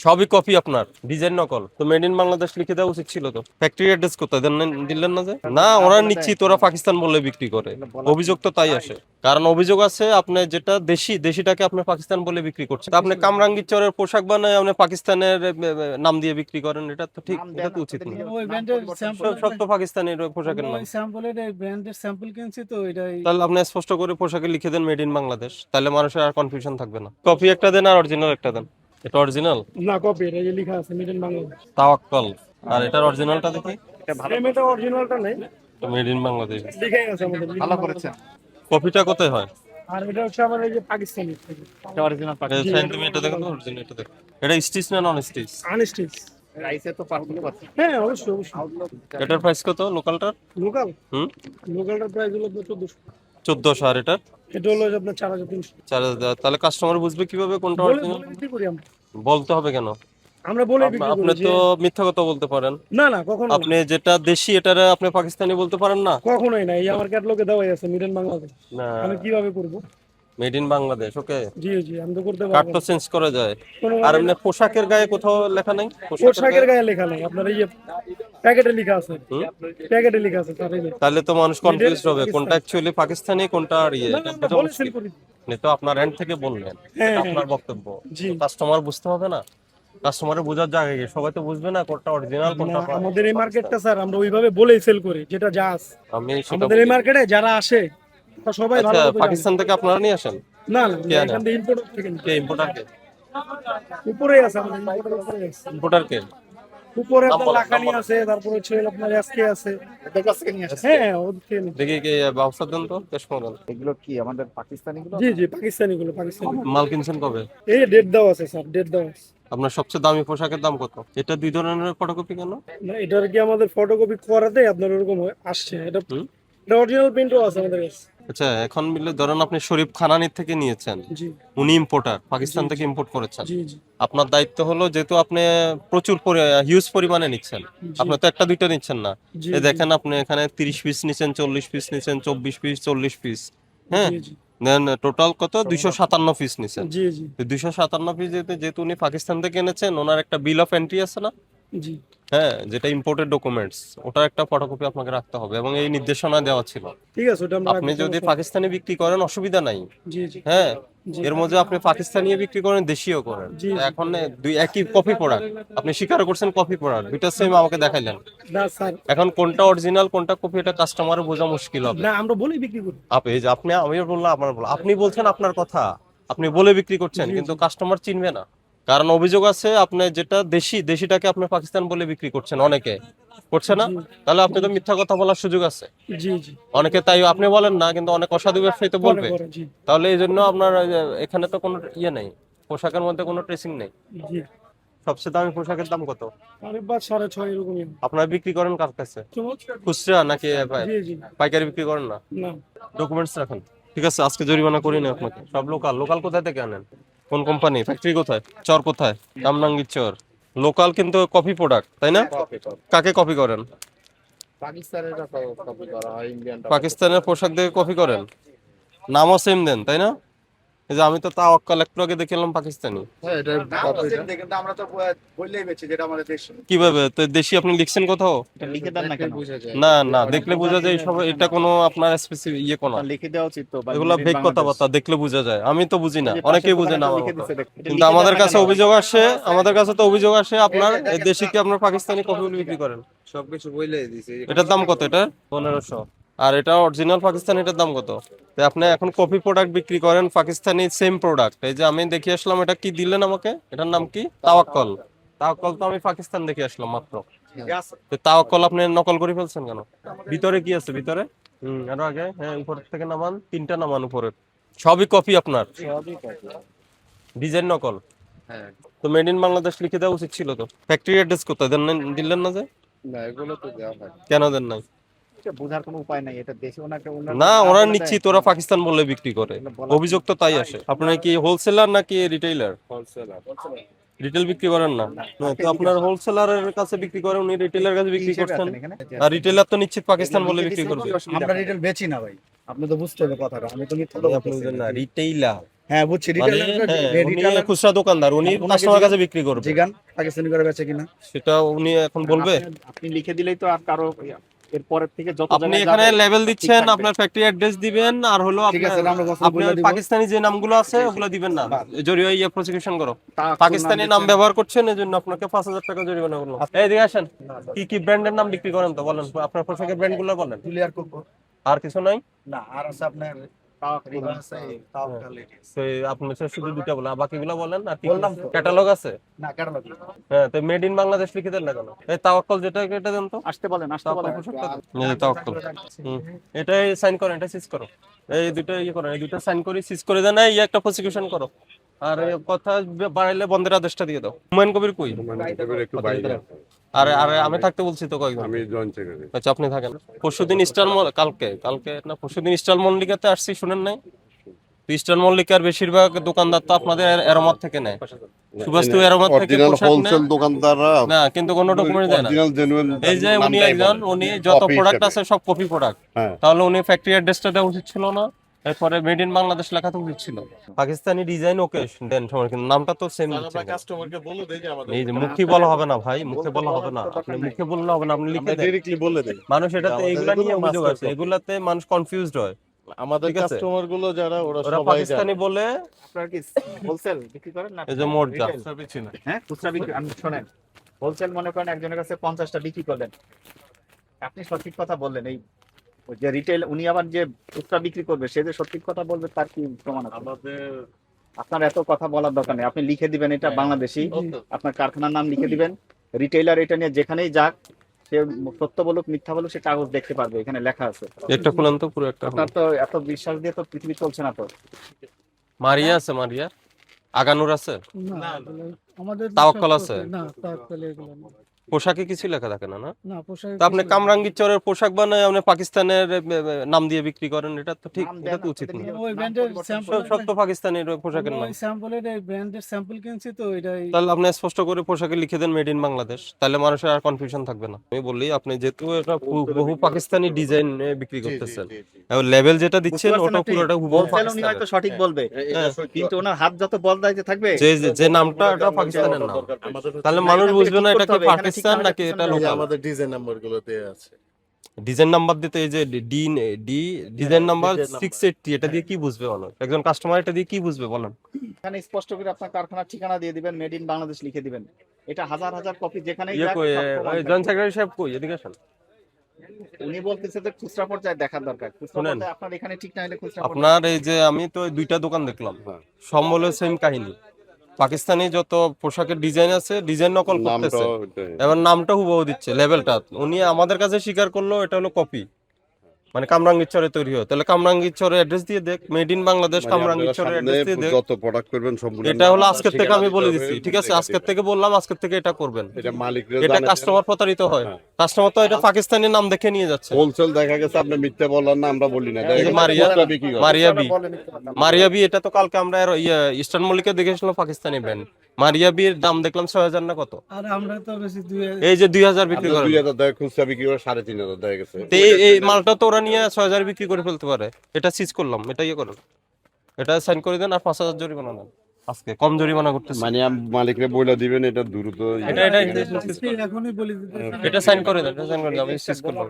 সবই কপি আপনার, ডিজাইন নকল। তো মেড ইন বাংলাদেশ লিখে দেওয়া উচিত ছিল। তো ফ্যাক্টরি অ্যাড্রেস কোথায় দিলেন না যে? না, ওরা নিশ্চিত ওরা পাকিস্তান বলে বিক্রি করে। অভিযোগ তো তাই আসে। কারণ অভিযোগ আছে আপনি যেটা দেশিটাকে আপনি পাকিস্তান বলে বিক্রি করছেন। তা আপনি কামরাঙ্গীর চরের পোশাক বানায় আপনি পাকিস্তানের নাম দিয়ে বিক্রি করেন, এটা তো ঠিক, এটা তো উচিত না। ওই ব্র্যান্ডের স্যাম্পল সব তো পাকিস্তানি পোশাকের আমরা নাম। ওই স্যাম্পলের ব্র্যান্ডের স্যাম্পল কিনছি তো এটাই। তাহলে আপনি স্পষ্ট করে পোশাকে লিখে দেন মেড ইন বাংলাদেশ, তাহলে মানুষের আর কনফিউশন থাকবে না। কপি একটা দেন আর অরিজিনাল একটা দেন। এটা অরিজিনাল না, কপি, এটা যে লেখা আছে মেড ইন বাংলাদেশ। তাওয়াক্কল। আর এটার অরিজিনালটা দেখি। এটা অরিজিনালটা নেই, মেড ইন বাংলাদেশ লেখাই আছে আমাদের ভালো করেছেন। কপিটা কোথায় হয়? আর এটা হচ্ছে আমার এই যে পাকিস্তানি থেকে এটা অরিজিনাল তুমি এটা দেখো তো, অরিজিনাল এটা দেখো। এটা স্টিচ না নন স্টিচ? আনস্টিচ। রাইসে তো পার্থক্য আছে। হ্যাঁ, অবশ্যই অবশ্যই। এটার প্রাইস কত লোকালটার? লোকাল হুম, লোকালটার প্রাইস হলো আপনার 1400। 1400। আর এটার এটা হলো যে আপনার 4300। 4000। তাহলে কাস্টমার বুঝবে কিভাবে কোনটা বলে অরিজিনাল? বলে বিক্রি করি আমরা। বলতে হবে কেন? আমরা বলে বিক্রি আপনি করি যে তো মিথ্যা কথা বলতে পারেন। না না, কখনো আপনি যেটা দেশি এটারে আপনি পাকিস্তানি বলতে পারেন না। কখনোই না। এই আমার ক্যাটালগে দেওয়াই আছে মেড ইন বাংলাদেশ। না, আমি কিভাবে করব? Made in Bangladesh. ওকে, জি জি, আমি তো করতে কার্ড পারবো তো না। চেঞ্জ করা যায়। কোনো আর এমনি পোশাকের গায়ে কোথাও লেখা নাই? পোশাকের গায়ে লেখা নাই, আপনার এই যে প্যাকেটে লেখা আছে। হুম? প্যাকেটে লেখা আছে স্যার, এই যে। তাহলে তো মানুষ কনফিউজ হবে পাকিস্তান। কোনটা অ্যাকচুয়ালি পাকিস্তানি কোনটা আর ইয়ে, না এটা না, আমরা বোঝা বলে সেল মুশকিল। করি। আপনি তো আপনার এন্ড থেকে বললেন, হ্যাঁ, এটা হ্যাঁ। আপনার বক্তব্য। জি। কাস্টমার বুঝতে হবে না? কাস্টমারের বোঝার জায়গা কি? সবাই তো বুঝবে না কোনটা অরিজিনাল না, কোনটা আমাদের এই মার্কেটটা স্যার আমরা ওইভাবে বলেই সেল করি, যেটা যা আছে। আমি সেটা আমাদের এই বলি। মার্কেটে যারা আসে তারা সবাই ভালো আচ্ছা, মতো জানে। পাকিস্তান থেকে আপনারা নিয়ে আসেন? না না, কে আনে? এখান থেকে ইম্পোর্ট থেকে নিই। কে ইম্পোর্টার? কে উপরেই আছে আমাদের ইম্পোর্টের উপরেই আছে। ইম্পোর্টার কে? উপরে নাম আপনার বলেন, লাখানি নাম বলেন। আছে, তারপর হচ্ছে আপনার এসকে আছে। ওদের কাছ থেকে নিয়ে আসছে। হ্যাঁ, ওদের থেকে নিই। দেখি কে ব্যবসা দেন তো, ক্যাশ দেন। এগুলো কি আমাদের পাকিস্তানি গুলো? জি জি, পাকিস্তানি গুলো পাকিস্তানি। মাল কিনছেন কবে? এই ডেট দেওয়া আছে স্যার, ডেট দেওয়া আছে। আপনার সবচেয়ে দামি পোশাকের দাম কত? এটা দুই ধরনের ফটোকপি কেন? না, এটার কি আমাদের ফটোকপি করাতে আপনার ওরকম আসছে। এটা হুম? এটা অরিজিনাল প্রিন্টও আছে আমাদের কাছে। আচ্ছা, এখন মিলে ধরেন আপনি শরীফ খানানির থেকে নিয়েছেন, জি উনি ইম্পোর্টার, পাকিস্তান জি, থেকে ইম্পোর্ট করেছেন। জি জি আপনার দায়িত্ব হলো, যেহেতু আপনি প্রচুর হিউজ পরিমাণে নিচ্ছেন, জি আপনি তো একটা দুইটা নিচ্ছেন না। জি এই দেখেন আপনি এখানে 30 পিস নিচ্ছেন, 40 পিস নিচ্ছেন, 24 পিস, 40 পিস। হ্যাঁ, জি জি দেন টোটাল কত? 257 পিস নিচ্ছেন। জি জি 257 পিস যেহেতু উনি পাকিস্তান থেকে এনেছেন, ওনার একটা বিল অফ এন্ট্রি আছে না? জি। হ্যাঁ, যেটা ইম্পোর্টেড ডকুমেন্টস, ওটার একটা ফটোকপি আপনাকে রাখতে হবে, এবং এই নির্দেশনা দেওয়া ছিল। ঠিক আছে, ওটা আমরা আপনি রাখবো, যদি সমস্যা নেই। পাকিস্তানি বিক্রি করেন অসুবিধা নাই। জি জি হ্যাঁ, জি এর মধ্যে আপনি পাকিস্তানিও বিক্রি করেন, দেশিও করেন। জি জি। এখন দুই একই কপি প্রোডাক্ট, আপনি স্বীকার করছেন কপি প্রোডাক্ট, দুইটা সেম আমাকে দেখাইলেন। না স্যার, এখন কোনটা অরিজিনাল কোনটা কপি, এটা কাস্টমারের বোঝা মুশকিল হবে। না আমরা বলেই বিক্রি করি। এই যে আমি বললাম, আপনি বলছেন আপনার কথা, আপনি বলে বিক্রি করছেন, জি, কিন্তু জি। কাস্টমার চিনবে না। কারণ অভিযোগ আছে আপনি যেটা দেশিটাকে আপনি পাকিস্তান বলে বিক্রি করছেন, অনেকে করছে না। জি তাহলে আপনি তো মিথ্যা কথা বলার সুযোগ আছে। জি জি। অনেকে, তাই আপনি বলেন না, কিন্তু অনেক অসাধু ব্যবসায়ী তো করে বলবে। করে, জি তাহলে এই জন্য আপনার এখানে তো কোনো ইয়ে নেই, পোশাকের মধ্যে কোনো ট্রেসিং নেই। জি। সবচেয়ে দামি পোশাকের দাম কত? আরে বা 6.5 এরকমই। আপনারা বিক্রি করেন কার কাছে? চমৎকার। খুচরা নাকি জি জি। পাইকারি বিক্রি করেন না? না, ডকুমেন্টস রাখেন। ঠিক আছে, আজকে জরিমানা করি না আপনাকে। সব লোকাল। লোকাল কোথায় থেকে আনেন? কোন কোম্পানি? ফ্যাক্টরি কোথায়? চর কোথায়? কামরাঙ্গীর চর। লোকাল কিন্তু কপি প্রোডাক্ট, তাই না? কাকে কপি করেন? পাকিস্তানের কপি করা হয়, ইন্ডিয়ানটা পাকিস্তানের পোশাক দেখে কপি করেন? নামও সেম দেন, তাই না? এই যে আমি তো তাওয়াক্কাল একটু আগে দেখলাম পাকিস্তানি। হ্যাঁ, এটা কপি। কিন্তু আমরা তো বললেই বেচি যেটা আমাদের দেশ। কিভাবে তো দেশি আপনি লিখছেন কোথাও? এটা লিখে দেন না কেন? বুঝা যায়। না না, দেখলে বোঝা যায় সব। এটা কোনো আপনার স্পেসিফিক ইয়ে কোনো, লিখে দেওয়া উচিত তো। এগুলা ভেগ কথাবার্তা, দেখলে বোঝা যায়। আমি তো বুঝি না, অনেকেই বুঝে না আমার লিখে মতো। দিছে দেখ। কিন্তু আমাদের কাছে অভিযোগ আসে, আপনার এই দেশি কি আপনার পাকিস্তানি কপিগুলো বিক্রি করেন। সবকিছু বললেই দিছে। এটার দাম কত? এটা 1500। আর এটা অরিজিনাল পাকিস্তানি, এটার দাম কত? তো আপনি এখন কপি প্রোডাক্ট বিক্রি করেন, পাকিস্তানি সেম প্রোডাক্ট। এই যে আমি দেখে আসলাম, এটা কি দিলেন আমাকে? এটার নাম কি? তাওয়াক্কল। তাওয়াক্কল তো আমি পাকিস্তান দেখে আসলাম মাত্র। তো তাওয়াক্কল আপনি নকল করে ফেলছেন কেন? ভিতরে কি আছে ভিতরে? আরো আগে, হ্যাঁ, উপর থেকে নামান, তিনটা নামান উপরে। সবই কপি আপনার, সবই কপি। ডিজাইন নকল। হ্যাঁ। তো মেড ইন বাংলাদেশ লিখে দেওয়া উচিত ছিল। তো ফ্যাক্টরি অ্যাড্রেস কোথায় দিলেন না যে? না, এগুলো তো দেওয়া হয়। কেন দেন নাই? এটা বোঝার কোনো উপায় নাই, এটা দেশে ওনাকে না, ওরা নিশ্চিত ওরা পাকিস্তান বলে বিক্রি করে। অভিযোগ তো তাই আসে। আপনারা কি হোলসেলার নাকি রিটেইলার? হোলসেলার। রিটেল বিক্রি করেন না? না, তো আপনার হোলসেলারের কাছে বিক্রি করেন, উনি রিটেইলার কাছে বিক্রি করছেন। আর রিটেইলার তো নিশ্চিত পাকিস্তান বলে বিক্রি করবে। আমরা রিটেল বেচি না ভাই, আপনি তো বুঝতে হবে কথাটা। আমি তো মিথ্যা আপনি বুঝেন না, রিটেইলার হ্যাঁ বুঝছি মানে উনি খুচরা দোকানদার, উনি ওনাকে কাস্টমার কাছে বিক্রি করবে, জিগান পাকিস্তানি করে বেচে কিনা। সেটা উনি এখন বলবে। আপনি লিখে দিলেই তো আর কারো এর পরের থেকে যত আপনি জায়গায় এখানে যাবে, লেভেল ঠিক দিচ্ছেন, থাকবে। আপনার ফ্যাক্টরি অ্যাড্রেস দিবেন, আর হলো ঠিক আছে, আপনার আমরা বছর বলে আপনার দিব। পাকিস্তানি যে নামগুলো আছে ওগুলো দিবেন না, জরিমানা ইয়ে প্রসিকিউশন করো। তাওয়াক্কুল পাকিস্তানি নাম দিচ্ছেন। ব্যবহার করছেন, এজন্য আপনাকে 5,000 টাকা জরিমানা করলো। এইদিকে আসেন, কি কি ব্র্যান্ডের নাম বিক্রি করেন তো বলেন, আপনার পোশাকের ব্র্যান্ডগুলো বলেন। ক্লিয়ার করব আর কিছু নাই? না, আর আছে আপনার তাওয়াক্কুল। রিবা আছে, তাওয়াক্কাল। সেই আপনি শুধু দুইটা বলেন, আর বাকিগুলো বলেন। আর কি বললাম তো। ক্যাটালগ আছে? না ক্যাটালগ হ্যাঁ, তো মেড ইন বাংলাদেশ লিখে দেন না কেন? এই তাওয়াক্কল যেটা, এটা দেন তো। আসতে বলেন, আসতে আপনার বলেন। পোশাকটা দেন। এই যে তাওয়াক্কল। এটাই সাইন করেন, এটা সিজ করো। এই দুটো ইয়ে করেন, এই দুটো সাইন করে সিজ করে দেন, এই একটা প্রসিকিউশন করো। আর এই কথা বাড়াইলে বন্ধের আদেশটা দিয়ে দাও। হুমায়ুন কবির কই? একটু বাইরে আছে। আরে আরে আমি থাকতে বলছি তো কয়েকজন। আমি জয়েন সেক্রেটারি। আচ্ছা, আপনি থাকেন। পরশুদিন ইস্টার্ন মল, কালকে না পরশুদিন ইস্টার্ন মল্লিকাতে আসছি, শুনেন নাই? তো ইস্টার্ন মল্লিকার বেশিরভাগ দোকানদার তো আপনাদের এরমত থেকে নেয়, সুবাস্তু এরমত থেকে অরিজিনাল পোশাক নেয় হোলসেল দোকানদাররা না, কিন্তু কোনো ডকুমেন্ট দেয় না। অরিজিনাল জেনুইন এই যে উনি একজন, উনি যত প্রোডাক্ট আছে সব কপি প্রোডাক্ট, হ্যাঁ। তাহলে উনি ফ্যাক্টরি অ্যাড্রেসটা দেওয়া উচিত ছিল না? এরপরে মেড ইন বাংলাদেশ লেখা তো উচিত ছিল। পাকিস্তানি ডিজাইন ওকে দেন সময়, কিন্তু নামটা তো সেম দিচ্ছে। কাস্টমারকে বলে দেই যে আমাদের এই যে মুখে বলা হবে না ভাই, মুখে বলা হবে না, আপনি মুখে বললে হবে না, আপনি লিখে দেন। ডাইরেক্টলি বলে দেই। মানুষ এটাতে আমাদের এগুলা নিয়ে এগুলো অভিযোগ master আছে, copy। এগুলাতে মানুষ কনফিউজড হয়। আমাদের ঠিক আছে। কাস্টমার গুলো যারা ওরা ওরা সবাই পাকিস্তানি বলে আপনারা কি হোলসেল বিক্রি করেন না? এই যে মোর্জা। retail? হ্যাঁ, খুচরা বিক্রি। আমি শোনেন, হোলসেল মনে করেন একজনের কাছে 50টা বিক্রি করলেন, আপনি সঠিক কথা বললেন, এই ওই যে রিটেল উনি আবার যে খুচরা বিক্রি করবে, সে যে সঠিক কথা বলবে তার কি প্রমাণ আছে? আমাদের আপনার এত কথা বলার দরকার নেই, আপনি লিখে দিবেন এটা বাংলাদেশি, আপনার কারখানার নাম লিখে দিবেন, রিটেইলার এটা নিয়ে যেখানেই যাক, সে সত্য বলুক মিথ্যা বলুক, সে কাগজ দেখতে পারবে, এখানে লেখা আছে। একটা খুলেন তো, পুরো একটা আপনার তো এত বিশ্বাস দিয়ে তো পৃথিবী চলছে না তো। মারিয়া আছে, মারিয়া আগানুর আছে, না, আমাদের তাওয়াক্কল আছে? না, তাওয়াক্কল এগুলো না। পোশাকে কিছু লেখা থাকে না? না, না, পোশাক তো আপনি কামরাঙ্গীর চরের পোশাক বানায় আপনি পাকিস্তানের নাম দিয়ে বিক্রি করেন, এটা তো ঠিক, নাম এটা দেন তো উচিত আপনাদের না। নিজের ওই নাম ব্র্যান্ডের পরিবর্তন স্যাম্পল করবেন। সব তো পাকিস্তানের ওই পোশাকের নাম। ওই স্যাম্পলের এই ব্র্যান্ডের স্যাম্পল কিনছি তো এটাই। তাহলে আপনি স্পষ্ট করে পোশাকে লিখে দেন মেড ইন বাংলাদেশ, তাহলে মানুষের আর কনফিউশন থাকবে না। আমি বলি, আপনি যেহেতু এটা বহু পাকিস্তানি ডিজাইন বিক্রি করতেছেন, লেভেল যেটা দিচ্ছেন বুঝতে ওটা পারছেন পুরোটা আপনি? হুবহু বলছেন উনি হয়তো পাকিস্তানের। সঠিক বলবে, কিন্তু ওনার হাত যত বদলাইতে থাকবে, যে নামটা এটা পাকিস্তানের নাম, তাহলে মানুষ বুঝবে না এটা কি পাকিস্তান নাকি এটা লোকাল। আমাদের ডিজাইন নাম্বার গুলোতে আছে। ডিজাইন নাম্বার দিতে এই যে ডি ডি ডিজাইন নাম্বার 680, এটা দিয়ে কি বুঝবে মানুষ? একজন কাস্টমার এটা দিয়ে কি বুঝবে বলেন? এখানে স্পষ্ট করে আপনার কারখানার ঠিকানা দিয়ে দিবেন, মেড ইন বাংলাদেশ লিখে দিবেন, এটা হাজার হাজার কপি যেখানেই ইয়ে যাক কই, সব প্রমাণ ওই থাকবে। জন সেক্রেটারি সাহেব কই, এদিকে আসেন। উনি বলতেছে যে খুচরা পর্যায়ে দেখার দরকার, খুচরা শুনেন, পর্যায়ে আপনার এখানে ঠিক না হলে খুচরা পর্যায়ে আপনার এই যে আমি তো ওই দুইটা দোকান দেখলাম, সব বলে সেম কাহিনী। পাকিস্তানি যত পোশাকের ডিজাইন আছে, ডিজাইন নকল করতেছে, এবার নামটা হুবহু দিচ্ছে, লেভেলটা উনি আমাদের কাছে স্বীকার করলো এটা হলো কপি, মানে কামরাঙ্গীর চরে তৈরি হয়। তাহলে কামরাঙ্গীর চরে অ্যাড্রেস দিয়ে দেখ, মেড ইন বাংলাদেশ কামরাঙ্গীর চরে অ্যাড্রেস দিয়ে দেখ। যত প্রোডাক্ট করবেন সম্পূর্ণ এটা হলো আজকের থেকে আমি বলে দিচ্ছি, ঠিক আছে? আজকের থেকে বললাম, আজকের থেকে এটা করবেন। এটা মালিকরা এটা জানে। কাস্টমার প্রতারিত হয়, কাস্টমার তো এটা পাকিস্তানি নাম দেখে নিয়ে যাচ্ছে। হোলসেল দেখা গেছে আপনি মিথ্যা বললেন না, আমরা বলি না। এই যে মারিয়া বি, এটা তো কালকে আমরা ইস্টার্ন মল্লিকে দেখে এসেছিলাম পাকিস্তানি ব্র্যান্ড। মারিয়া বির দাম দেখলাম 6,000 না কত, আর আমরা তো বেশি এই যে 2,000 বিক্রি করে। 2000 দেয় খুচরা বিক্রি করে 3,500 দেয় গেছে। তো এই মালটা তো ওরা নিয়ে 6,000 বিক্রি করে ফেলতে পারে। এটা সিজ করলাম, এটা ইয়ে করেন, এটা সাইন করে দেন, আর 5,000 জরিমানা নেন। আজকে কম জরিমানা করতেছে, মানে মালিকরে বইলা দিবেন এটা দ্রুত। এটা এখনই বলে দিতে। এটা সাইন করে দেন, এটা সাইন করে দেন, আমি সিজ করলাম।